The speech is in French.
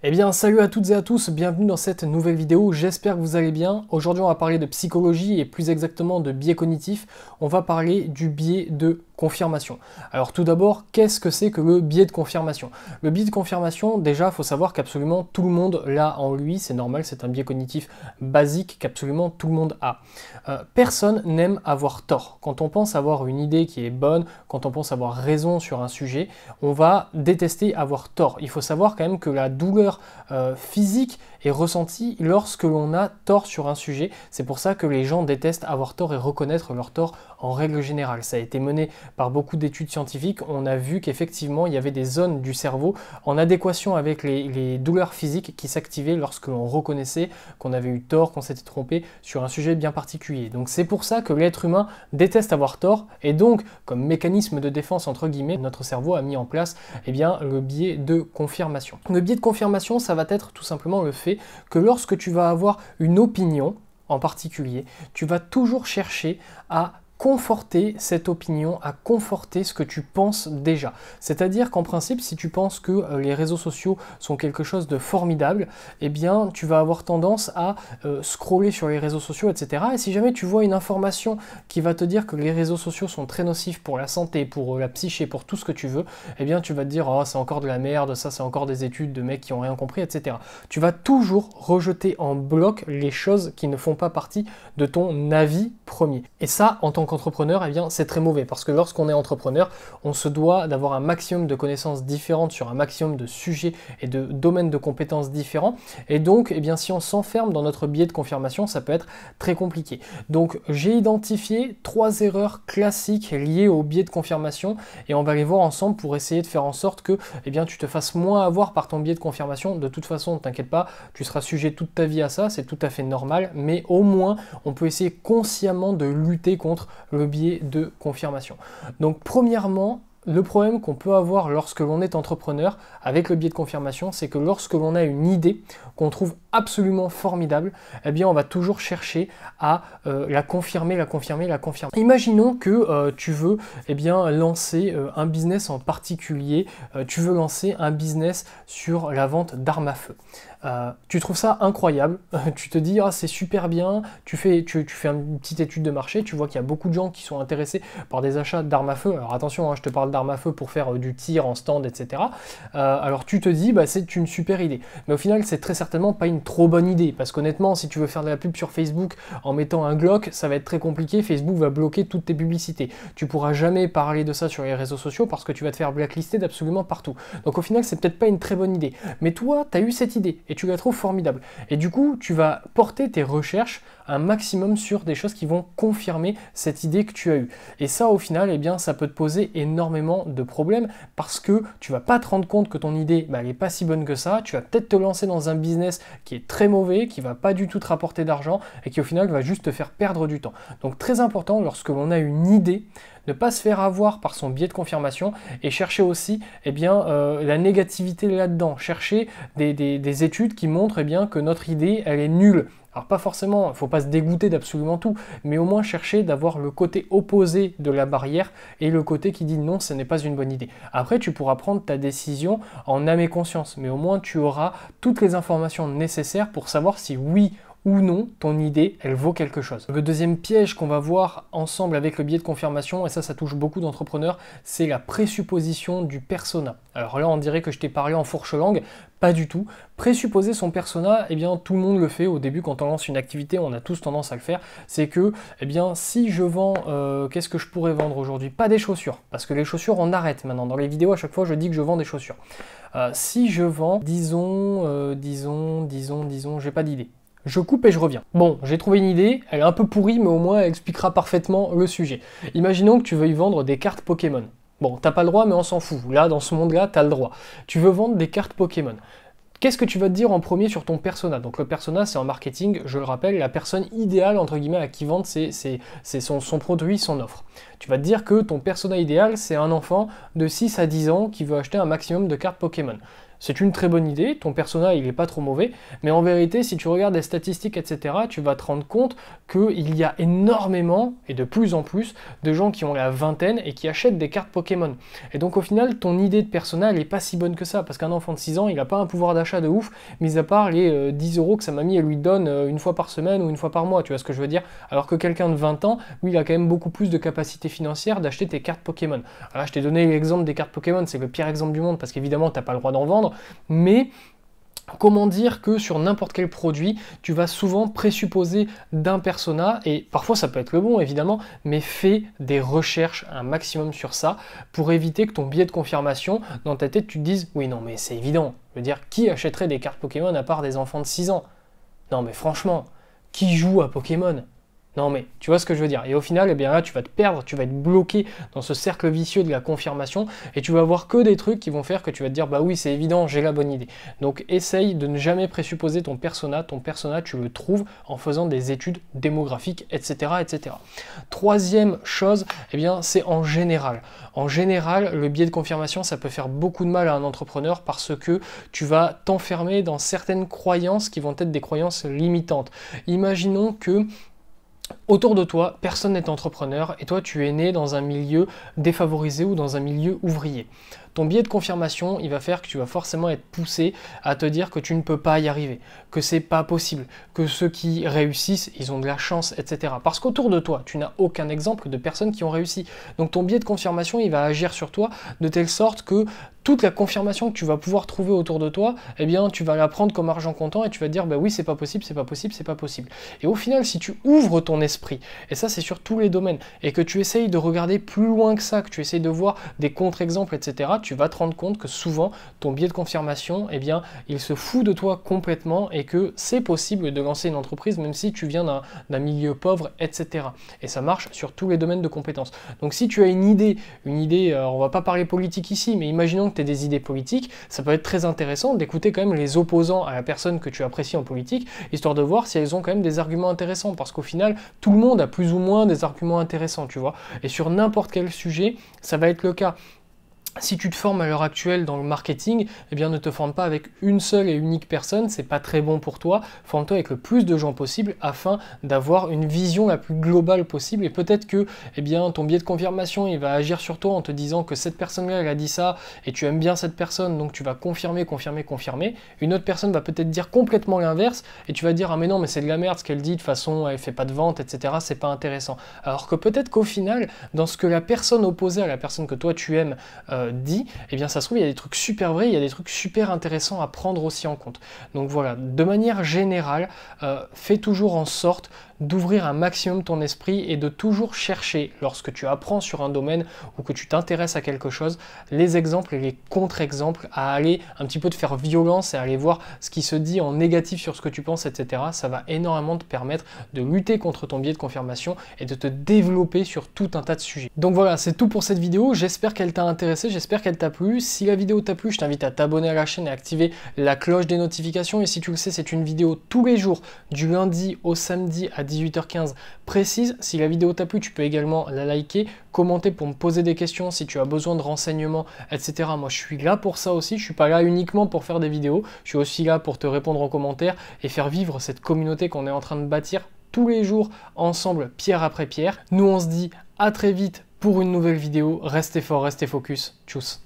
Eh bien, salut à toutes et à tous, bienvenue dans cette nouvelle vidéo, j'espère que vous allez bien. Aujourd'hui, on va parler de psychologie et plus exactement de biais cognitifs. On va parler du biais de confirmation. Alors tout d'abord, qu'est-ce que c'est que le biais de confirmation? Le biais de confirmation, déjà, il faut savoir qu'absolument tout le monde l'a en lui, c'est normal, c'est un biais cognitif basique qu'absolument tout le monde a. Personne n'aime avoir tort. Quand on pense avoir une idée qui est bonne, quand on pense avoir raison sur un sujet, on va détester avoir tort. Il faut savoir quand même que la douleur physique est ressentie lorsque l'on a tort sur un sujet. C'est pour ça que les gens détestent avoir tort et reconnaître leur tort en règle générale. Ça a été mené par beaucoup d'études scientifiques. On a vu qu'effectivement, il y avait des zones du cerveau en adéquation avec les douleurs physiques qui s'activaient lorsque l'on reconnaissait qu'on avait eu tort, qu'on s'était trompé sur un sujet bien particulier. Donc c'est pour ça que l'être humain déteste avoir tort et donc, comme mécanisme de défense entre guillemets, notre cerveau a mis en place le biais de confirmation. Le biais de confirmation, ça va être tout simplement le fait que lorsque tu vas avoir une opinion en particulier, tu vas toujours chercher à conforter cette opinion, à conforter ce que tu penses déjà. C'est-à-dire qu'en principe, si tu penses que les réseaux sociaux sont quelque chose de formidable, eh bien, tu vas avoir tendance à scroller sur les réseaux sociaux, etc. Et si jamais tu vois une information qui va te dire que les réseaux sociaux sont très nocifs pour la santé, pour la psyché, pour tout ce que tu veux, eh bien, tu vas te dire, oh, c'est encore de la merde, ça, c'est encore des études de mecs qui n'ont rien compris, etc. Tu vas toujours rejeter en bloc les choses qui ne font pas partie de ton avis premier. Et ça, en tant qu'entrepreneur, eh bien, c'est très mauvais parce que lorsqu'on est entrepreneur, on se doit d'avoir un maximum de connaissances différentes sur un maximum de sujets et de domaines de compétences différents. Et donc, eh bien, si on s'enferme dans notre biais de confirmation, ça peut être très compliqué. Donc, j'ai identifié 3 erreurs classiques liées au biais de confirmation et on va les voir ensemble pour essayer de faire en sorte que, eh bien, tu te fasses moins avoir par ton biais de confirmation. De toute façon, ne t'inquiète pas, tu seras sujet toute ta vie à ça, c'est tout à fait normal, mais au moins, on peut essayer consciemment de lutter contre le biais de confirmation. Donc premièrement, le problème qu'on peut avoir lorsque l'on est entrepreneur avec le biais de confirmation, c'est que lorsque l'on a une idée qu'on trouve absolument formidable, eh bien on va toujours chercher à la confirmer. Imaginons que tu veux lancer un business en particulier, tu veux lancer un business sur la vente d'armes à feu. Tu trouves ça incroyable, tu te dis ah c'est super bien, tu fais une petite étude de marché, tu vois qu'il y a beaucoup de gens qui sont intéressés par des achats d'armes à feu. Alors attention, hein, je te parle d'armes à feu pour faire du tir en stand, etc. Alors tu te dis bah c'est une super idée, mais au final c'est très certainement pas une trop bonne idée, parce qu'honnêtement si tu veux faire de la pub sur Facebook en mettant un Glock, ça va être très compliqué, Facebook va bloquer toutes tes publicités. Tu pourras jamais parler de ça sur les réseaux sociaux parce que tu vas te faire blacklister d'absolument partout. Donc au final c'est peut-être pas une très bonne idée, mais toi tu as eu cette idée et tu la trouves formidable. Et du coup, tu vas porter tes recherches un maximum sur des choses qui vont confirmer cette idée que tu as eue. Et ça, au final, eh bien, ça peut te poser énormément de problèmes parce que tu vas pas te rendre compte que ton idée, elle n'est pas si bonne que ça. Tu vas peut-être te lancer dans un business qui est très mauvais, qui va pas du tout te rapporter d'argent et qui, au final, va juste te faire perdre du temps. Donc, très important, lorsque l'on a une idée, ne pas se faire avoir par son biais de confirmation et chercher aussi la négativité là-dedans. Chercher des études qui montrent que notre idée, elle est nulle. Alors pas forcément, il ne faut pas se dégoûter d'absolument tout, mais au moins chercher d'avoir le côté opposé de la barrière et le côté qui dit non, ce n'est pas une bonne idée. Après, tu pourras prendre ta décision en âme et conscience, mais au moins tu auras toutes les informations nécessaires pour savoir si oui ou non, ton idée, elle vaut quelque chose. Le deuxième piège qu'on va voir ensemble avec le biais de confirmation, et ça touche beaucoup d'entrepreneurs, c'est la présupposition du persona. Alors là, on dirait que je t'ai parlé en fourche-langue, pas du tout. Présupposer son persona, eh bien tout le monde le fait au début quand on lance une activité, on a tous tendance à le faire. C'est que, si je vends, qu'est-ce que je pourrais vendre aujourd'hui? Pas des chaussures, parce que les chaussures, on arrête maintenant. Dans les vidéos, à chaque fois, je dis que je vends des chaussures. Si je vends, disons, j'ai pas d'idée. Je coupe et je reviens. Bon, j'ai trouvé une idée, elle est un peu pourrie, mais au moins elle expliquera parfaitement le sujet. Imaginons que tu veuilles vendre des cartes Pokémon. Bon, t'as pas le droit, mais on s'en fout. Là, dans ce monde-là, t'as le droit. Tu veux vendre des cartes Pokémon. Qu'est-ce que tu vas te dire en premier sur ton persona? Donc le persona, c'est en marketing, je le rappelle, la personne idéale, entre guillemets, à qui vendre c'est son produit, son offre. Tu vas te dire que ton persona idéal, c'est un enfant de 6 à 10 ans qui veut acheter un maximum de cartes Pokémon. c'est une très bonne idée, ton persona il est pas trop mauvais, mais en vérité si tu regardes les statistiques etc, tu vas te rendre compte qu'il y a énormément et de plus en plus de gens qui ont la vingtaine et qui achètent des cartes Pokémon. Et donc au final ton idée de persona elle est pas si bonne que ça, parce qu'un enfant de 6 ans il n'a pas un pouvoir d'achat de ouf, mis à part les 10 € que sa mamie elle lui donne une fois par semaine ou une fois par mois, tu vois ce que je veux dire, alors que quelqu'un de 20 ans, lui il a quand même beaucoup plus de capacité financière d'acheter tes cartes Pokémon. Alors là je t'ai donné l'exemple des cartes Pokémon, c'est le pire exemple du monde parce qu'évidemment t'as pas le droit d'en vendre, mais comment dire que sur n'importe quel produit, tu vas souvent présupposer d'un persona, et parfois ça peut être le bon évidemment, mais fais des recherches un maximum sur ça pour éviter que ton biais de confirmation, dans ta tête tu te dises oui non mais c'est évident, je veux dire qui achèterait des cartes Pokémon à part des enfants de 6 ans? Non mais franchement, qui joue à Pokémon? Non mais, tu vois ce que je veux dire. Et au final, eh bien là, tu vas te perdre, tu vas être bloqué dans ce cercle vicieux de la confirmation et tu vas avoir que des trucs qui vont faire que tu vas te dire, bah oui, c'est évident, j'ai la bonne idée. Donc essaye de ne jamais présupposer ton persona tu le trouves en faisant des études démographiques, etc. etc. Troisième chose, eh bien, c'est en général. En général, le biais de confirmation, ça peut faire beaucoup de mal à un entrepreneur parce que tu vas t'enfermer dans certaines croyances qui vont être des croyances limitantes. Imaginons que autour de toi, personne n'est entrepreneur et toi tu es né dans un milieu défavorisé ou dans un milieu ouvrier. Ton biais de confirmation, il va faire que tu vas forcément être poussé à te dire que tu ne peux pas y arriver, que c'est pas possible, que ceux qui réussissent, ils ont de la chance, etc. Parce qu'autour de toi, tu n'as aucun exemple de personnes qui ont réussi. Donc ton biais de confirmation, il va agir sur toi de telle sorte que toute la confirmation que tu vas pouvoir trouver autour de toi, eh bien, tu vas la prendre comme argent comptant et tu vas te dire, bah oui, c'est pas possible, c'est pas possible, c'est pas possible. Et au final, si tu ouvres ton esprit, et ça, c'est sur tous les domaines, et que tu essayes de regarder plus loin que ça, que tu essayes de voir des contre-exemples, etc., tu vas te rendre compte que souvent, ton biais de confirmation, eh bien, il se fout de toi complètement et que c'est possible de lancer une entreprise même si tu viens d'un milieu pauvre, etc. Et ça marche sur tous les domaines de compétences. Donc si tu as une idée, on va pas parler politique ici, mais imaginons que tu aies des idées politiques, ça peut être très intéressant d'écouter quand même les opposants à la personne que tu apprécies en politique, histoire de voir si elles ont quand même des arguments intéressants, parce qu'au final, tout le monde a plus ou moins des arguments intéressants, tu vois. Et sur n'importe quel sujet, ça va être le cas. Si tu te formes à l'heure actuelle dans le marketing, eh bien ne te forme pas avec une seule et unique personne, c'est pas très bon pour toi. Forme-toi avec le plus de gens possible afin d'avoir une vision la plus globale possible. Et peut-être que eh bien, ton biais de confirmation il va agir sur toi en te disant que cette personne-là elle a dit ça et tu aimes bien cette personne, donc tu vas confirmer. Une autre personne va peut-être dire complètement l'inverse et tu vas dire ah mais non mais c'est de la merde ce qu'elle dit, de toute façon elle fait pas de vente, etc. C'est pas intéressant. Alors que peut-être qu'au final, dans ce que la personne opposée à la personne que toi tu aimes dit, eh bien ça se trouve il y a des trucs super vrais, il y a des trucs super intéressants à prendre aussi en compte. Donc voilà, de manière générale, fais toujours en sorte d'ouvrir un maximum ton esprit et de toujours chercher, lorsque tu apprends sur un domaine ou que tu t'intéresses à quelque chose, les exemples et les contre-exemples, à aller un petit peu te faire violence et aller voir ce qui se dit en négatif sur ce que tu penses, etc. Ça va énormément te permettre de lutter contre ton biais de confirmation et de te développer sur tout un tas de sujets. Donc voilà, c'est tout pour cette vidéo, j'espère qu'elle t'a intéressé, j'espère qu'elle t'a plu. Si la vidéo t'a plu, je t'invite à t'abonner à la chaîne et à activer la cloche des notifications. Et si tu le sais, c'est une vidéo tous les jours, du lundi au samedi à 18h15 précise. Si la vidéo t'a plu, tu peux également la liker, commenter pour me poser des questions si tu as besoin de renseignements, etc. Moi, je suis là pour ça aussi. Je suis pas là uniquement pour faire des vidéos. Je suis aussi là pour te répondre en commentaire et faire vivre cette communauté qu'on est en train de bâtir tous les jours ensemble, pierre après pierre. Nous, on se dit à très vite pour une nouvelle vidéo. Restez fort, restez focus. Tchuss.